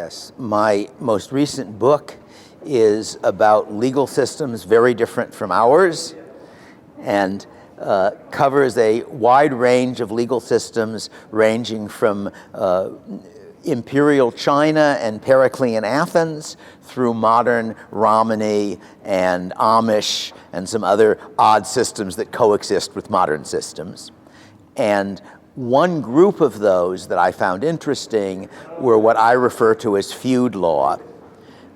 Yes, my most recent book is about legal systems very different from ours, and covers a wide range of legal systems ranging from imperial China and Periclean Athens through modern Romany and Amish and some other odd systems that coexist with modern systems. And one group of those that I found interesting were what I refer to as feud law,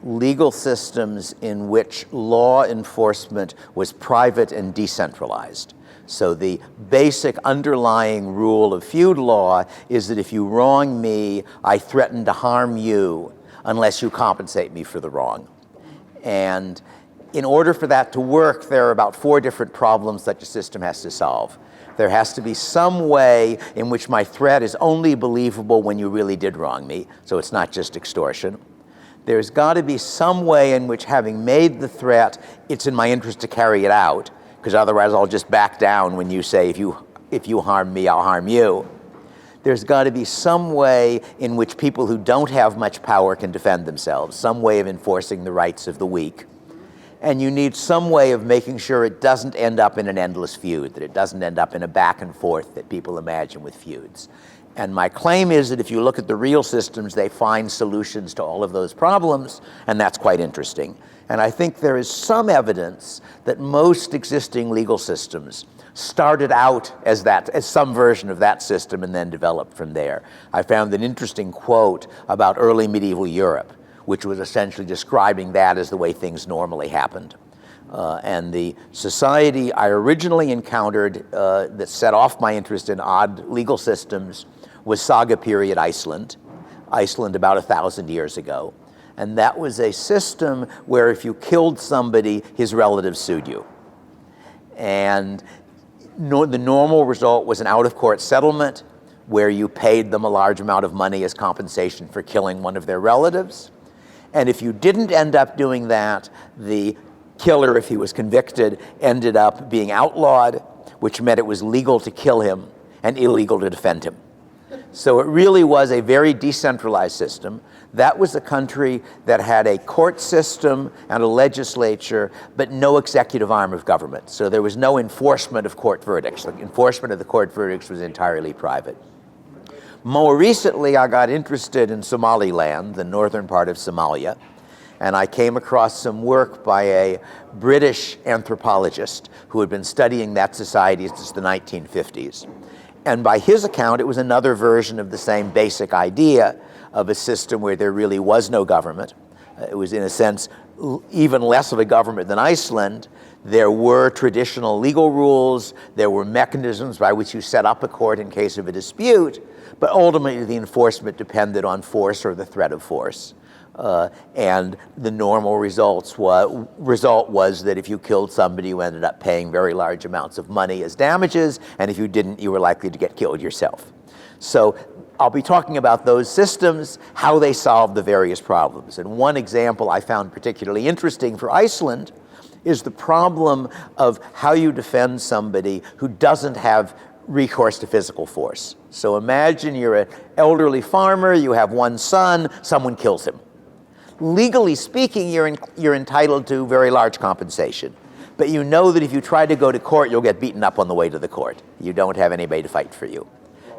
legal systems in which law enforcement was private and decentralized. So the basic underlying rule of feud law is that if you wrong me, I threaten to harm you unless you compensate me for the wrong. And in order for that to work, there are about 4 different problems that the system has to solve. There has to be some way in which my threat is only believable when you really did wrong me, so it's not just extortion. There's got to be some way in which, having made the threat, it's in my interest to carry it out, because otherwise I'll just back down when you say, if you harm me, I'll harm you. There's got to be some way in which people who don't have much power can defend themselves, some way of enforcing the rights of the weak. And you need some way of making sure it doesn't end up in an endless feud, that it doesn't end up in a back and forth that people imagine with feuds. And my claim is that if you look at the real systems, they find solutions to all of those problems, and that's quite interesting. And I think there is some evidence that most existing legal systems started out as some version of that system and then developed from there. I found an interesting quote about early medieval Europe, which was essentially describing that as the way things normally happened. And the society I originally encountered that set off my interest in odd legal systems was Saga period Iceland about 1,000 years ago. And that was a system where if you killed somebody, his relatives sued you. And the normal result was an out-of-court settlement where you paid them a large amount of money as compensation for killing one of their relatives. And if you didn't end up doing that, the killer, if he was convicted, ended up being outlawed, which meant it was legal to kill him and illegal to defend him. So it really was a very decentralized system. That was a country that had a court system and a legislature, but no executive arm of government. So there was no enforcement of court verdicts. The enforcement of the court verdicts was entirely private. More recently, I got interested in Somaliland, the northern part of Somalia, and I came across some work by a British anthropologist who had been studying that society since the 1950s. And by his account, it was another version of the same basic idea of a system where there really was no government. It was, in a sense, even less of a government than Iceland. There were traditional legal rules. There were mechanisms by which you set up a court in case of a dispute. But ultimately, the enforcement depended on force or the threat of force. And the normal result was that if you killed somebody, you ended up paying very large amounts of money as damages, and if you didn't, you were likely to get killed yourself. So I'll be talking about those systems, how they solve the various problems. And one example I found particularly interesting for Iceland is the problem of how you defend somebody who doesn't have recourse to physical force. So imagine you're an elderly farmer, you have one son, someone kills him. Legally speaking, you're entitled to very large compensation. But you know that if you try to go to court, you'll get beaten up on the way to the court. You don't have anybody to fight for you.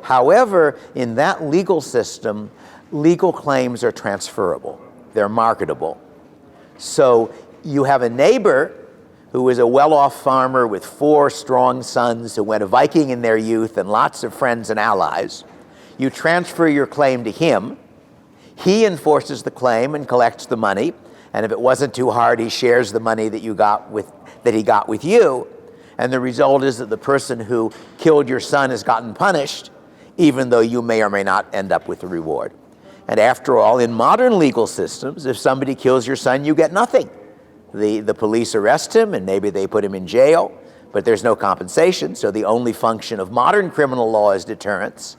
However, in that legal system, legal claims are transferable. They're marketable. So you have a neighbor who is a well-off farmer with 4 strong sons who went a Viking in their youth and lots of friends and allies. You transfer your claim to him. He enforces the claim and collects the money, and if it wasn't too hard, he shares the money that he got with you. And the result is that the person who killed your son has gotten punished, even though you may or may not end up with a reward. And after all, in modern legal systems, if somebody kills your son, you get nothing. The police arrest him, and maybe they put him in jail, but there's no compensation, so the only function of modern criminal law is deterrence.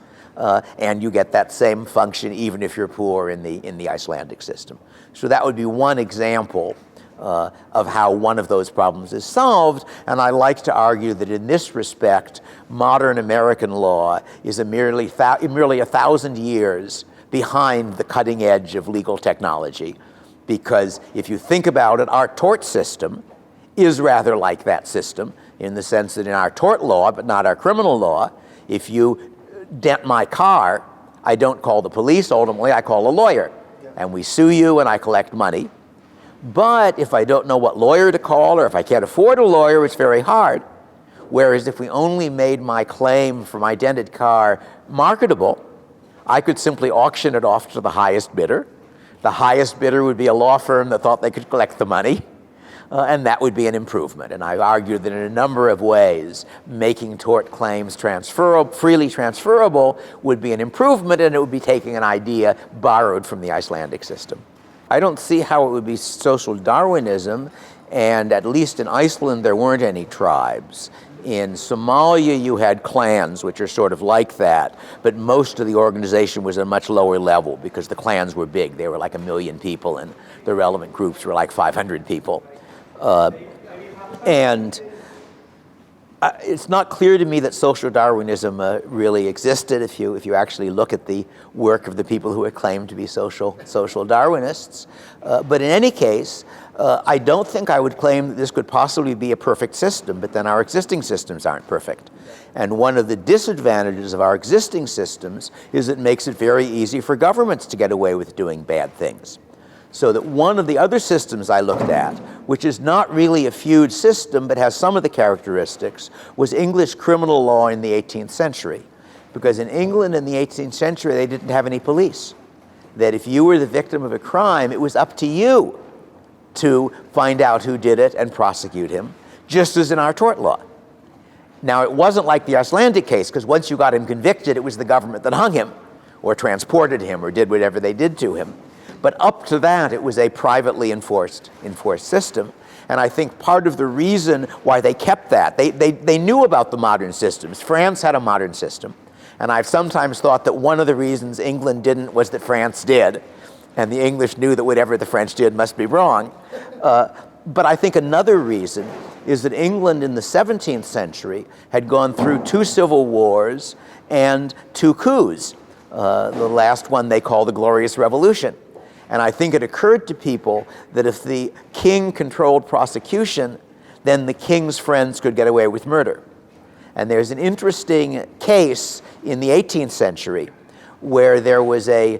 And you get that same function even if you're poor in the Icelandic system. So that would be one example of how one of those problems is solved. And I like to argue that in this respect, modern American law is merely 1,000 years behind the cutting edge of legal technology. Because if you think about it, our tort system is rather like that system, in the sense that in our tort law, but not our criminal law, if you dent my car, I don't call the police, ultimately I call a lawyer. And we sue you and I collect money. But if I don't know what lawyer to call, or if I can't afford a lawyer, it's very hard. Whereas if we only made my claim for my dented car marketable, I could simply auction it off to the highest bidder. The highest bidder would be a law firm that thought they could collect the money. And that would be an improvement. And I argued that in a number of ways, making tort claims freely transferable would be an improvement, and it would be taking an idea borrowed from the Icelandic system. I don't see how it would be social Darwinism, and at least in Iceland there weren't any tribes. In Somalia you had clans, which are sort of like that, but most of the organization was at a much lower level because the clans were big. They were like 1 million people, and the relevant groups were like 500 people. It's not clear to me that social Darwinism really existed if you actually look at the work of the people who had claimed to be social Darwinists. But in any case, I don't think I would claim that this could possibly be a perfect system, but then our existing systems aren't perfect. And one of the disadvantages of our existing systems is it makes it very easy for governments to get away with doing bad things. So that one of the other systems I looked at, which is not really a feud system but has some of the characteristics, was English criminal law in the 18th century. Because in England in the 18th century they didn't have any police. That if you were the victim of a crime, it was up to you to find out who did it and prosecute him, just as in our tort law. Now it wasn't like the Icelandic case, because once you got him convicted, it was the government that hung him, or transported him, or did whatever they did to him. But up to that, it was a privately enforced system. And I think part of the reason why they kept that, they knew about the modern systems. France had a modern system. And I've sometimes thought that one of the reasons England didn't was that France did. And the English knew that whatever the French did must be wrong. But I think another reason is that England in the 17th century had gone through 2 civil wars and 2 coups. The last one they call the Glorious Revolution. And I think it occurred to people that if the king controlled prosecution, then the king's friends could get away with murder. And there's an interesting case in the 18th century where there was a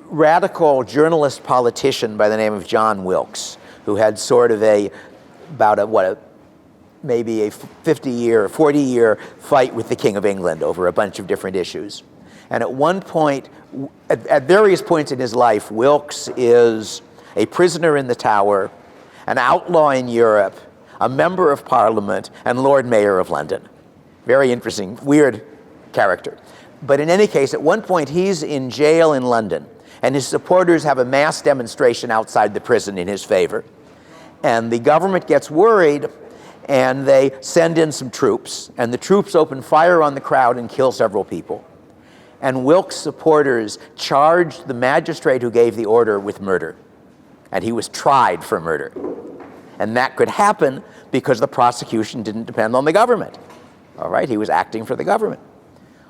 radical journalist politician by the name of John Wilkes, who had sort of maybe a 50-year, 40-year fight with the King of England over a bunch of different issues. And at one point, at various points in his life, Wilkes is a prisoner in the Tower, an outlaw in Europe, a member of Parliament, and Lord Mayor of London. Very interesting, weird character. But in any case, at one point he's in jail in London, and his supporters have a mass demonstration outside the prison in his favor. And the government gets worried, and they send in some troops, and the troops open fire on the crowd and kill several people. And Wilkes' supporters charged the magistrate who gave the order with murder. And he was tried for murder. And that could happen because the prosecution didn't depend on the government. All right, he was acting for the government.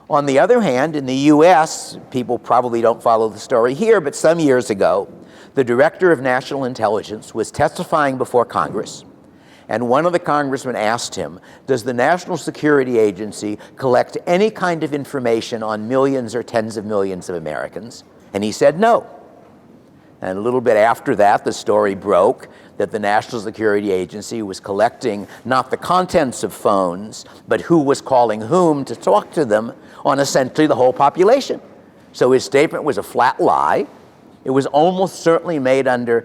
On the other hand, in the US, people probably don't follow the story here, but some years ago, the director of national intelligence was testifying before Congress. And one of the congressmen asked him, does the National Security Agency collect any kind of information on millions or tens of millions of Americans? And he said no. And a little bit after that, the story broke that the National Security Agency was collecting not the contents of phones, but who was calling whom to talk to them on essentially the whole population. So his statement was a flat lie. It was almost certainly made under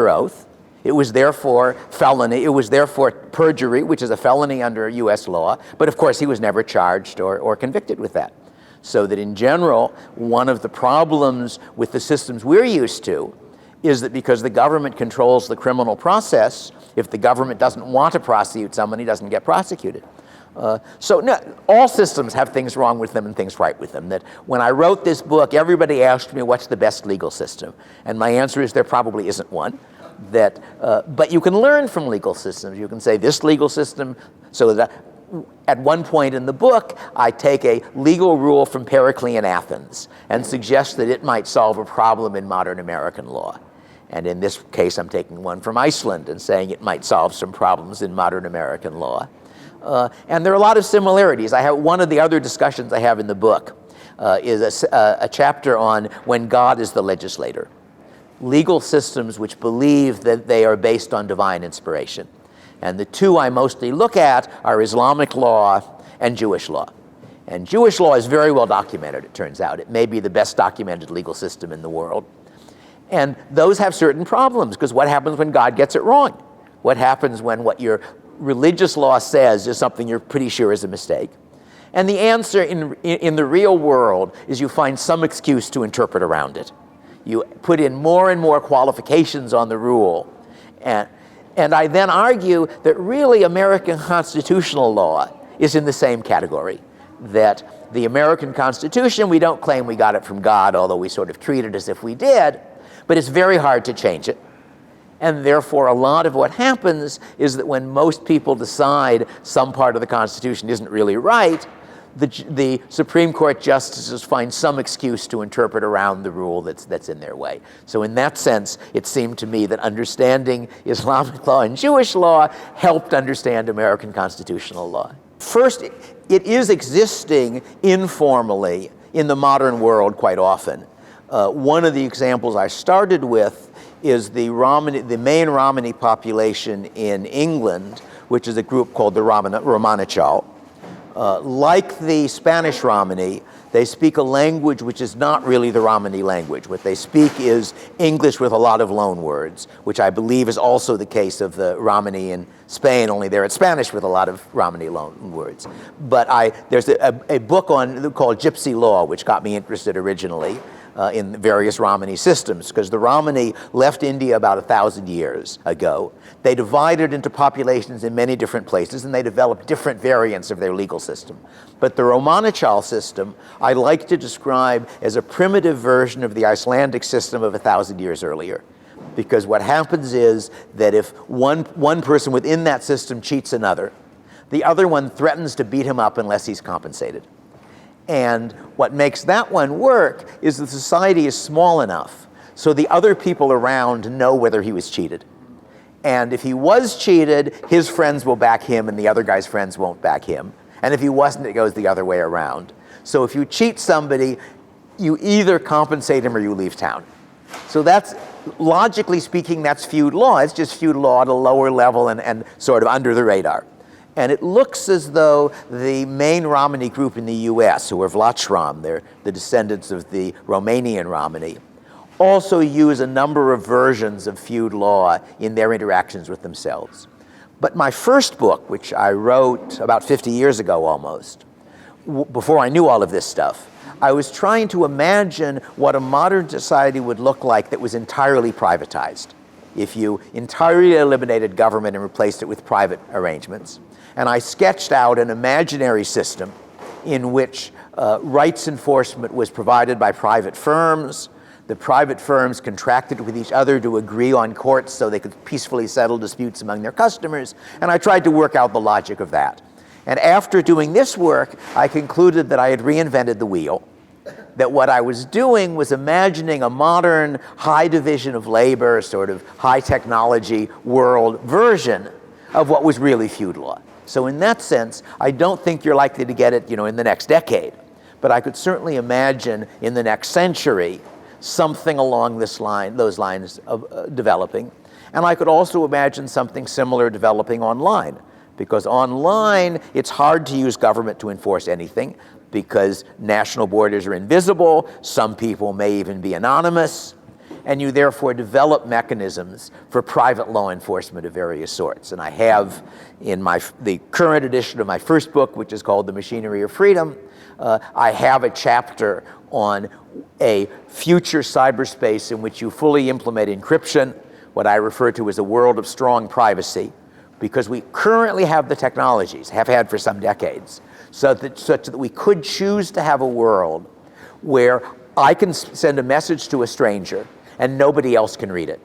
oath. It was therefore felony. It was therefore perjury, which is a felony under U.S. law. But of course, he was never charged or convicted with that. So that in general, one of the problems with the systems we're used to is that because the government controls the criminal process, if the government doesn't want to prosecute someone, he doesn't get prosecuted. So no, all systems have things wrong with them and things right with them. That when I wrote this book, everybody asked me, what's the best legal system? And my answer is there probably isn't one. But you can learn from legal systems. You can say this legal system, so that at one point in the book, I take a legal rule from Periclean Athens and suggest that it might solve a problem in modern American law. And in this case, I'm taking one from Iceland and saying it might solve some problems in modern American law. And there are a lot of similarities. One of the other discussions I have in the book is a chapter on when God is the legislator. Legal systems which believe that they are based on divine inspiration. And the two I mostly look at are Islamic law and Jewish law. And Jewish law is very well documented, it turns out. It may be the best documented legal system in the world. And those have certain problems, because what happens when God gets it wrong? What happens when what your religious law says is something you're pretty sure is a mistake? And the answer in the real world is you find some excuse to interpret around it. You put in more and more qualifications on the rule. And I then argue that really American constitutional law is in the same category. That the American Constitution, we don't claim we got it from God, although we sort of treat it as if we did, but it's very hard to change it. And therefore, a lot of what happens is that when most people decide some part of the Constitution isn't really right, the Supreme Court justices find some excuse to interpret around the rule that's in their way. So in that sense, it seemed to me that understanding Islamic law and Jewish law helped understand American constitutional law. First, it is existing informally in the modern world quite often. One of the examples I started with is the main Romani population in England, which is a group called the Romanichal. Like the Spanish Romani, they speak a language which is not really the Romani language. What they speak is English with a lot of loan words, which I believe is also the case of the Romani in Spain, only there it's Spanish with a lot of Romani loan words. But there's a book called Gypsy Law, which got me interested originally in various Romani systems, because the Romani left India about 1,000 years ago. They divided into populations in many different places, and they developed different variants of their legal system. But the Romanichal system, I like to describe as a primitive version of the Icelandic system of 1,000 years earlier. Because what happens is that if one person within that system cheats another, the other one threatens to beat him up unless he's compensated. And what makes that one work is the society is small enough so the other people around know whether he was cheated. And if he was cheated, his friends will back him and the other guy's friends won't back him. And if he wasn't, it goes the other way around. So if you cheat somebody, you either compensate him or you leave town. So that's, logically speaking, that's feud law. It's just feud law at a lower level and sort of under the radar. And it looks as though the main Romani group in the US, who are Vlachram, they're the descendants of the Romanian Romani, also use a number of versions of feud law in their interactions with themselves. But my first book, which I wrote about 50 years ago almost, before I knew all of this stuff, I was trying to imagine what a modern society would look like that was entirely privatized, if you entirely eliminated government and replaced it with private arrangements. And I sketched out an imaginary system in which rights enforcement was provided by private firms. The private firms contracted with each other to agree on courts so they could peacefully settle disputes among their customers. And I tried to work out the logic of that. And after doing this work, I concluded that I had reinvented the wheel, that what I was doing was imagining a modern high division of labor, sort of high technology world version of what was really feud law. So in that sense, I don't think you're likely to get it, in the next decade. But I could certainly imagine in the next century something along those lines of developing. And I could also imagine something similar developing online. Because online, it's hard to use government to enforce anything, because national borders are invisible, some people may even be anonymous, and you therefore develop mechanisms for private law enforcement of various sorts. And I have in the current edition of my first book, which is called The Machinery of Freedom, I have a chapter on a future cyberspace in which you fully implement encryption, what I refer to as a world of strong privacy, because we currently have the technologies, have had for some decades, such that we could choose to have a world where I can send a message to a stranger and nobody else can read it.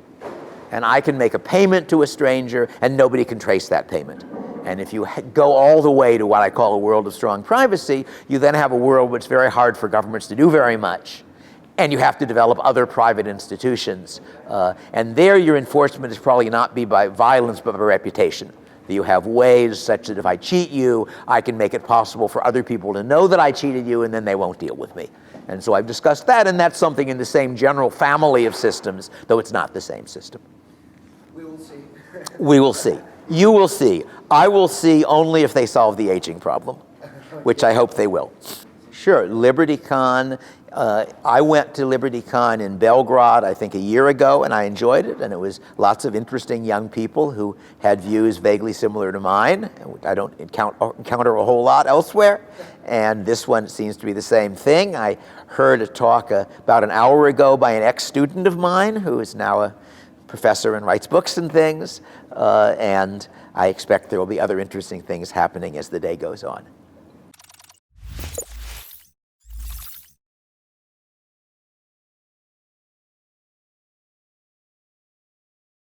And I can make a payment to a stranger and nobody can trace that payment. And if you go all the way to what I call a world of strong privacy, you then have a world which is very hard for governments to do very much. And you have to develop other private institutions. And there your enforcement is probably not be by violence, but by reputation. You have ways such that if I cheat you, I can make it possible for other people to know that I cheated you, and then they won't deal with me. And so I've discussed that, and that's something in the same general family of systems, though it's not the same system. We will see. We will see. You will see. I will see only if they solve the aging problem, which I hope they will. Sure, LibertyCon. I went to LibertyCon in Belgrade, I think a year ago, and I enjoyed it, and it was lots of interesting young people who had views vaguely similar to mine, which I don't encounter a whole lot elsewhere, and this one seems to be the same thing. I heard a talk about an hour ago by an ex-student of mine who is now a professor and writes books and things, and I expect there will be other interesting things happening as the day goes on.